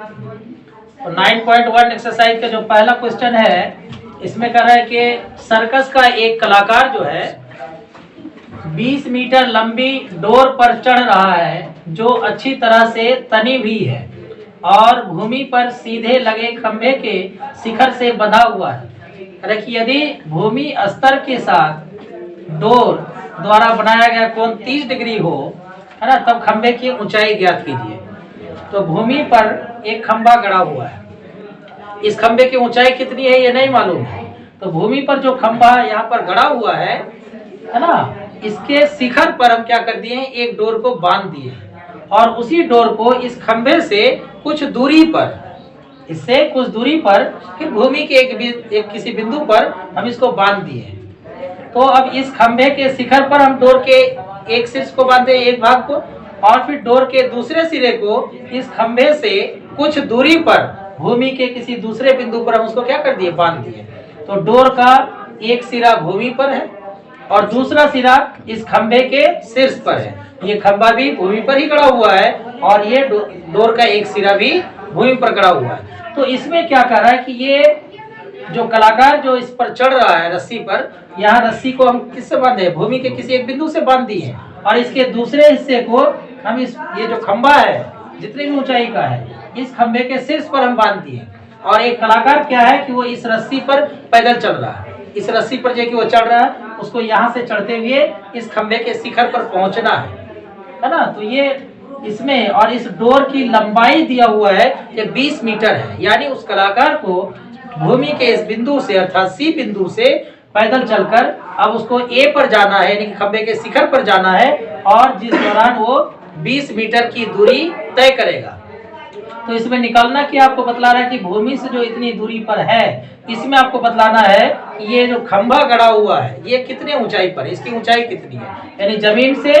तो 9.1 एक्सरसाइज का जो पहला क्वेश्चन है इसमें कह रहा है कि सर्कस का एक कलाकार जो है 20 मीटर लंबी डोर पर चढ़ रहा है जो अच्छी तरह से तनी हुई है और भूमि पर सीधे लगे खंभे के शिखर से बंधा हुआ है। देखिए यदि भूमि स्तर के साथ डोर द्वारा बनाया गया कोण 30 डिग्री हो, है ना, तब खंभे की ऊंचाई ज्ञात कीजिए। तो भूमि पर एक खंभा गड़ा हुआ है, इस खंभे की ऊंचाई कितनी है ये नहीं मालूम है। तो भूमि पर जो खंभा यहाँ पर गड़ा हुआ है ना, इसके शिखर पर हम क्या कर दिए हैं, एक डोर को बांध दिए और उसी डोर को इस खंभे से कुछ दूरी पर, इससे कुछ दूरी पर फिर भूमि के एक किसी बिंदु पर हम इसको बांध दिए। तो अब इस खंभे के शिखर पर हम डोर के एक शीर्ष को बांधे, एक भाग को, और फिर डोर के दूसरे सिरे को इस खंभे से कुछ दूरी पर भूमि के किसी दूसरे बिंदु पर हम उसको क्या कर दिए, बांध दिए। तो डोर का एक सिरा भूमि पर है और दूसरा सिरा इस खंभे के शीर्ष पर है। ये खंभा भी भूमि पर ही गड़ा हुआ है और ये डोर का एक सिरा भी भूमि पर गड़ा हुआ है। तो इसमें क्या कर रहा है कि ये जो कलाकार जो इस पर चढ़ रहा है रस्सी पर, यहाँ रस्सी को हम किससे बांधे, भूमि के किसी एक बिंदु से बांध दिए और इसके दूसरे हिस्से को हम ये जो खंभा है जितनी भी ऊंचाई का है इस खंभे के शीर्ष पर हम बांध दिए। और एक कलाकार क्या है कि वो इस रस्सी पर पैदल चल रहा है, इस रस्सी पर जो कि वो चढ़ रहा है उसको यहाँ से चढ़ते हुए इस खंभे के शिखर पर पहुंचना है ना। तो ये इसमें और इस डोर की लंबाई दिया हुआ है कि 20 मीटर है, यानी उस कलाकार को भूमि के इस बिंदु से अर्थात सी बिंदु से पैदल चलकर अब उसको ए पर जाना है, यानी कि खंभे के शिखर पर जाना है और जिस दौरान वो 20 मीटर की दूरी तय करेगा। तो इसमें निकालना क्या आपको बतला रहा है कि भूमि से जो इतनी दूरी पर है इसमें आपको बतलाना है कि ये जो खंभा गड़ा हुआ है ये कितने ऊंचाई पर है, इसकी ऊंचाई कितनी है, यानी जमीन से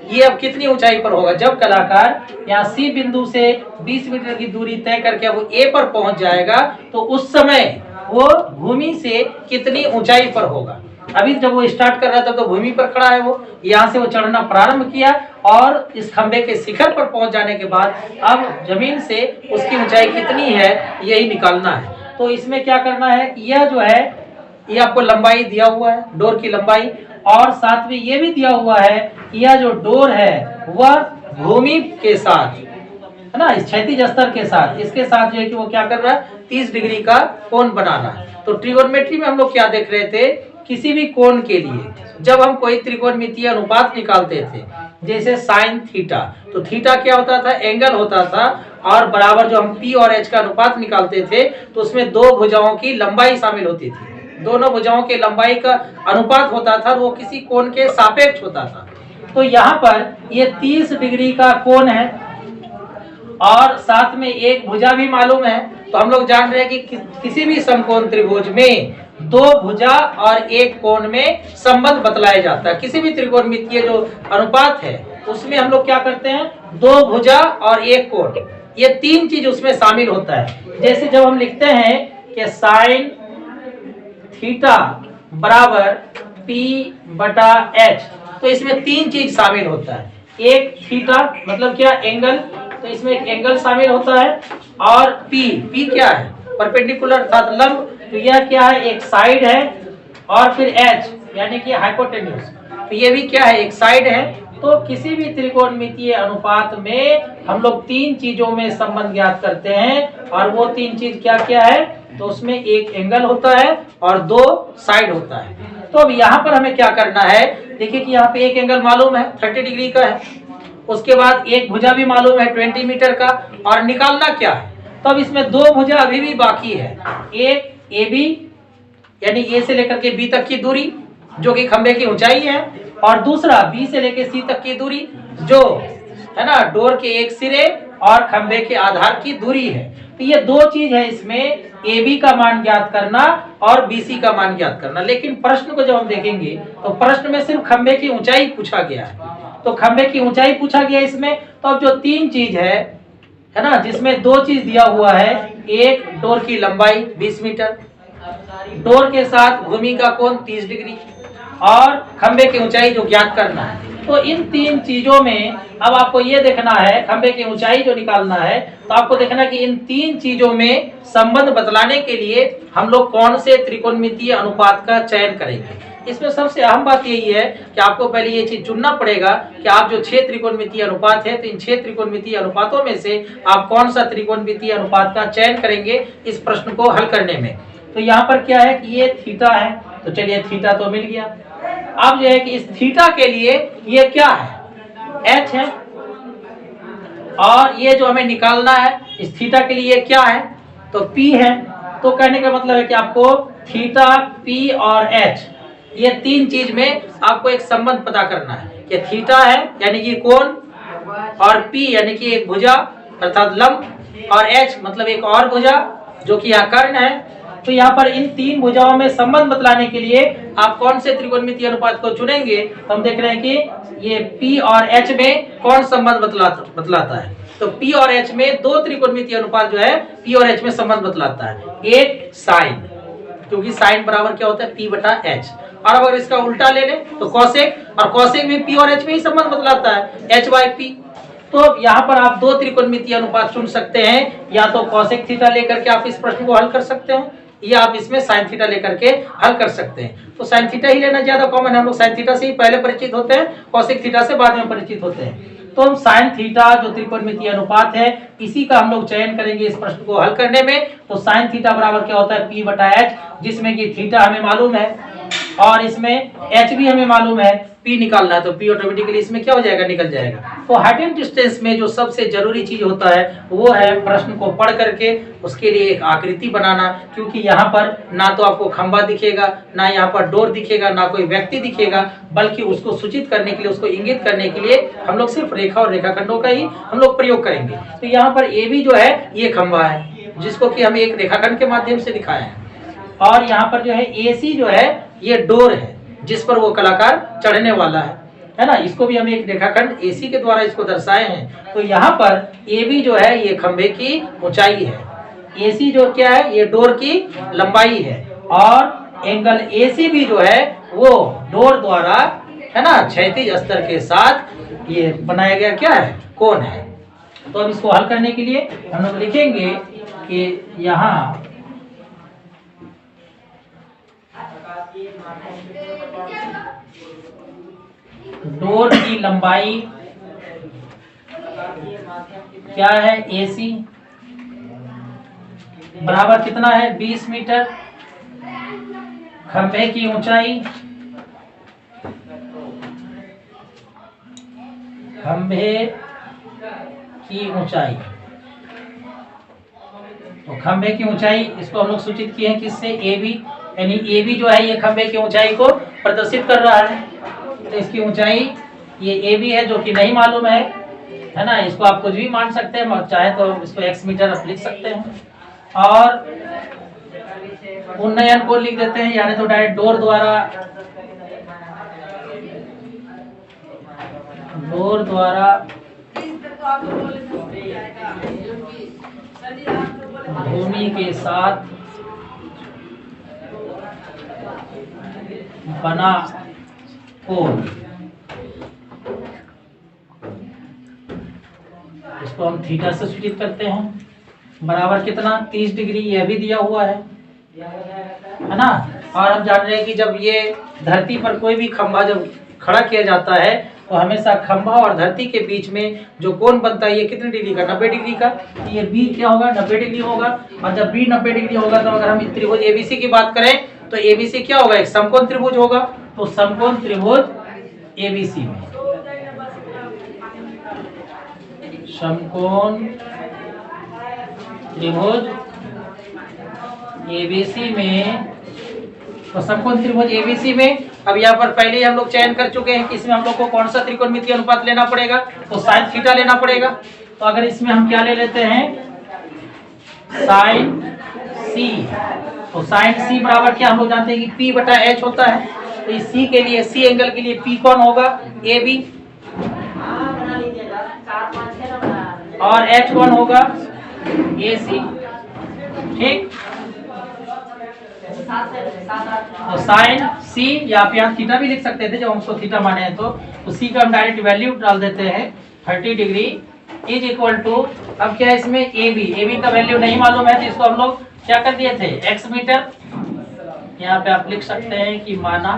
ये अब कितनी ऊंचाई पर होगा। जब कलाकार यहाँ सी बिंदु से 20 मीटर की दूरी तय करके वो ए पर पहुंच जाएगा तो उस समय वो भूमि से कितनी ऊंचाई पर होगा। अभी जब वो स्टार्ट कर रहा था तो भूमि पर खड़ा है, वो यहाँ से वो चढ़ना प्रारंभ किया और इस खंभे के शिखर पर पहुंच जाने के बाद अब जमीन से उसकी ऊंचाई कितनी है यही निकालना है। तो इसमें क्या करना है कि यह जो है ये आपको लंबाई दिया हुआ है, डोर की लंबाई, और साथ में ये भी दिया हुआ है कि यह जो डोर है वह भूमि के साथ, है ना, इस क्षैतिज स्तर के साथ, इसके साथ जो है कि वो क्या कर रहा है 30 डिग्री का कोण बनाना है। तो ट्रिगोनोमेट्री में हम लोग क्या देख रहे थे, किसी भी कोण के लिए जब हम कोई त्रिकोणमितीय अनुपात निकालते थे जैसे साइन थीटा, तो थीटा क्या होता था, एंगल होता था, और बराबर जो हम पी और एच का अनुपात निकालते थे तो उसमें दो भुजाओं की लंबाई शामिल होती थी, दोनों भुजाओं की लंबाई का अनुपात होता था, वो किसी कोण के सापेक्ष होता था। तो यहाँ पर ये 30 डिग्री का कोण है और साथ में एक भुजा भी मालूम है। तो हम लोग जान रहे हैं कि किसी भी समकोण त्रिभुज में दो भुजा और एक कोण में संबंध बतलाया जाता है। किसी भी त्रिकोणमितीय जो अनुपात है उसमें हम लोग क्या करते हैं, दो भुजा और एक कोण, ये तीन चीज उसमें शामिल होता है। जैसे जब हम लिखते हैं कि साइन थीटा बराबर पी बटा एच, तो इसमें तीन चीज शामिल होता है। एक थीटा मतलब क्या, एंगल, तो इसमें एक एंगल शामिल होता है, और पी क्या है, परपेंडिकुलर अर्थात लंब, तो यह क्या है, एक साइड है, और फिर एच यानी कि हाइपोटेन्यूज, तो ये भी क्या है, एक साइड है। तो किसी भी त्रिकोणमितीय अनुपात में हम लोग तीन चीजों में संबंध ज्ञात करते हैं, और वो तीन चीज क्या क्या है, तो उसमें एक एंगल होता है और दो साइड होता है। तो अब यहाँ पर हमें क्या करना है, देखिए कि यहाँ पे एक एंगल मालूम है 30 डिग्री का है, उसके बाद एक भुजा भी मालूम है 20 मीटर का, और निकालना क्या है, तो अब इसमें दो भुजा अभी भी बाकी है, एक ए बी यानी ए से लेकर के बी तक की दूरी जो कि खंभे की ऊंचाई है, और दूसरा बी से लेकर सी तक की दूरी जो है ना डोर के एक सिरे और खंभे के आधार की दूरी है। तो ये दो चीज है इसमें, ए बी का मान ज्ञात करना और बी सी का मान ज्ञात करना। लेकिन प्रश्न को जब हम देखेंगे तो प्रश्न में सिर्फ खंभे की ऊंचाई पूछा गया है, तो खंभे की ऊंचाई पूछा गया इसमें। तो अब जो तीन चीज है ना, जिसमें दो चीज दिया हुआ है, एक डोर की लंबाई 20 मीटर, डोर के साथ भूमि का कोण 30 डिग्री, और खंभे की ऊंचाई जो ज्ञात करना है। तो इन तीन चीजों में अब आपको ये देखना है, खंभे की ऊंचाई जो निकालना है, तो आपको देखना कि इन तीन चीजों में संबंध बतलाने के लिए हम लोग कौन से त्रिकोणमितीय अनुपात का चयन करेंगे। इसमें सबसे अहम बात यही है कि आपको पहले ये चीज चुनना पड़ेगा कि आप जो 6 त्रिकोणमितीय अनुपात है, तो इन 6 त्रिकोणमितीय अनुपातों में से आप कौन सा त्रिकोणमितीय अनुपात का चयन करेंगे इस प्रश्न को हल करने में। तो यहाँ पर क्या है कि ये थीटा है, तो चलिए थीटा तो मिल गया। अब जो है कि इस थीटा के लिए ये क्या है, h है, और ये जो हमें निकालना है इस थीटा के लिए क्या है, तो p है। तो कहने का मतलब है कि आपको थीटा, p और h ये तीन चीज में आपको एक संबंध पता करना है कि थीटा है यानी कि कोण, और p यानी कि एक भुजा अर्थात लंब, और h मतलब एक और भुजा जो कि यहाँ कर्ण है। तो यहाँ पर इन तीन भुजाओं में संबंध बतलाने के लिए आप कौन से त्रिकोणमितीय अनुपात को चुनेंगे, तो हम देख रहे हैं कि ये P और H में कौन संबंध बतलाता है। तो P और H में दो त्रिकोणमितीय अनुपात जो है P और H में संबंध बतलाता है। एक साइन, क्योंकि साइन बराबर क्या होता है P बटा H, और अगर इसका उल्टा ले लें तो कॉसेक, और कॉसेक में P और H में ही संबंध बतलाता है H बाई P। तो यहाँ पर आप दो त्रिकोणमितीय अनुपात चुन सकते हैं, या तो कॉसेक थीटा लेकर के आप इस प्रश्न को हल कर सकते हैं, या आप इसमें साइन थीटा लेकर के हल कर सकते हैं। तो साइन थीटा ही लेना ज्यादा कॉमन है, हम लोग साइन थीटा से ही पहले परिचित होते हैं, कॉसेक थीटा से बाद में परिचित होते हैं। तो हम साइन थीटा जो त्रिकोणमितीय अनुपात है इसी का हम लोग चयन करेंगे इस प्रश्न को हल करने में। तो साइन थीटा बराबर क्या होता है P बटा H, जिसमें कि थीटा हमें मालूम है और इसमें H भी हमें मालूम है, P निकालना है, तो P ऑटोमेटिकली इसमें क्या हो जाएगा, निकल जाएगा। तो हाइट एंड डिस्टेंस में जो सबसे जरूरी चीज होता है वो है प्रश्न को पढ़ करके उसके लिए एक आकृति बनाना, क्योंकि यहाँ पर ना तो आपको खंभा दिखेगा, ना यहाँ पर डोर दिखेगा, ना कोई व्यक्ति दिखेगा, बल्कि उसको सूचित करने के लिए, उसको इंगित करने के लिए हम लोग सिर्फ रेखा और रेखाखंडों का ही हम लोग प्रयोग करेंगे। तो यहाँ पर ए भी जो है ये खंभा है जिसको कि हम एक रेखाखंड के माध्यम से दिखाए हैं, और यहाँ पर जो है AC जो है ये डोर है जिस पर वो कलाकार चढ़ने वाला है ना, इसको भी हम एक रेखाखंड AC के द्वारा इसको दर्शाए हैं। तो यहाँ पर AB जो है ये खंभे की ऊंचाई है, AC जो क्या है ये डोर की लंबाई है, और एंगल AC भी जो है वो डोर द्वारा है ना क्षैतिज स्तर के साथ ये बनाया गया क्या है, कोण है। तो अब इसको हल करने के लिए हम लोग लिखेंगे कि यहाँ डोर की लंबाई क्या है AC बराबर कितना है 20 मीटर, खंभे की ऊंचाई, खंभे की ऊंचाई, तो खंभे की ऊंचाई इसको हम लोग सूचित किए हैं किससे, AB, यानी AB जो है ये खंभे की ऊंचाई को प्रदर्शित कर रहा है। तो इसकी ऊंचाई ये AB है जो कि नहीं मालूम है ना, इसको आप कुछ भी मान सकते हैं, चाहे तो इसको x मीटर आप लिख सकते हैं, और उन्नयन को लिख देते हैं, यानी तो डायरेक्ट डोर द्वारा भूमि के साथ बना कोण, इसको हम थीटा से सूचित करते हैं, बराबर कितना 30 डिग्री, यह भी दिया हुआ है ना। और हम जान रहे हैं कि जब ये धरती पर कोई भी खंभा जब खड़ा किया जाता है तो हमेशा खंभा और धरती के बीच में जो कोण बनता है ये कितने डिग्री का, 90 डिग्री का। ये बी क्या होगा, 90 डिग्री होगा, और जब बी 90 डिग्री होगा तो अगर हम त्रिभुज ABC की बात करें तो ABC क्या होगा, एक समकोण त्रिभुज होगा। तो समकोण त्रिभुज ABC में, समकोण त्रिभुज ABC में, तो समकोण त्रिभुज ABC में अब यहाँ पर पहले ही हम लोग चयन कर चुके हैं कि इसमें हम लोग को कौन सा त्रिकोणमितीय अनुपात लेना पड़ेगा, तो साइन थीटा लेना पड़ेगा। तो अगर इसमें हम क्या ले लेते हैं, साइन C, तो साइन C बराबर क्या हम लोग जानते हैं कि P बटा H होता है। तो इस C के लिए, C एंगल के लिए P कौन होगा, AB, और H कौन होगा, AC। ठीक, तो साइन सी, या आप यहाँ थीटा भी लिख सकते थे जब हम उसको थीटा माने हैं, तो सी का हम डायरेक्ट वैल्यू डाल देते हैं 30 डिग्री इज इक्वल टू, अब क्या है इसमें ए बी का वैल्यू नहीं मालूम है तो इसको हम लोग क्या कर दिए थे एक्स मीटर, यहाँ पे आप लिख सकते हैं कि माना,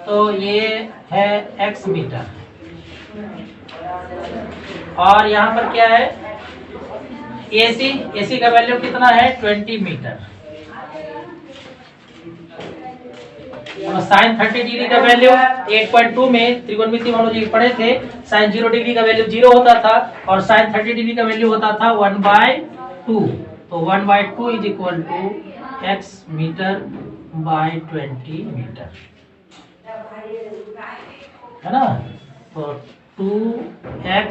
तो ये है एक्स मीटर, और यहाँ पर क्या है एसी का वैल्यू कितना है 20 मीटर, और साइन 30 डिग्री का वैल्यू 8.2 में त्रिकोणमिति हम लोग पढ़े थे, साइन 0 डिग्री का वैल्यू 0 होता था और साइन 30 डिग्री का वैल्यू होता था 1/2, तो 1/2 is equal to x meter by 20 meter, है ना। तो 2x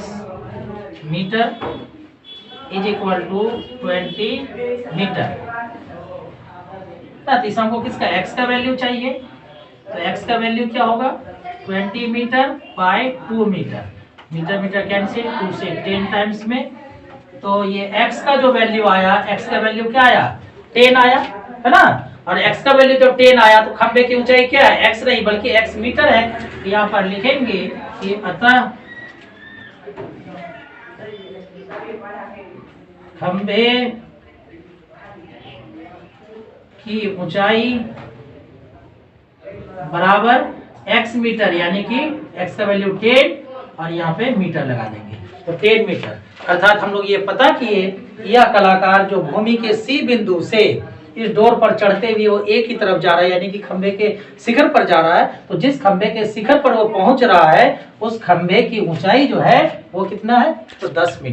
meter is equal to 20 meter. तो हमको किसका x का वैल्यू चाहिए, तो x का वैल्यू क्या होगा 20 meter by 2 meter, meter meter cancel, 2 से 10 टाइम्स में, तो ये x का जो वैल्यू आया, x का वैल्यू क्या आया 10 आया, है ना। और x का वैल्यू जब 10 आया तो खंबे की ऊंचाई क्या है x नहीं बल्कि x मीटर है, तो यहाँ पर लिखेंगे कि अतः खंबे की ऊंचाई बराबर x मीटर, यानी कि x का वैल्यू 10 और यहाँ पे मीटर लगा देंगे, तो 10 मीटर, अर्थात हम लोग ये पता किए यह कलाकार जो भूमि के C बिंदु से इस डोर पर चढ़ते हुए वो एक ही तरफ जा रहा है, यानी कि खंबे के शिखर पर जा रहा है, तो जिस खंबे के शिखर पर वो पहुंच रहा है उस खंबे की ऊंचाई जो है वो कितना है, तो 10 मीटर।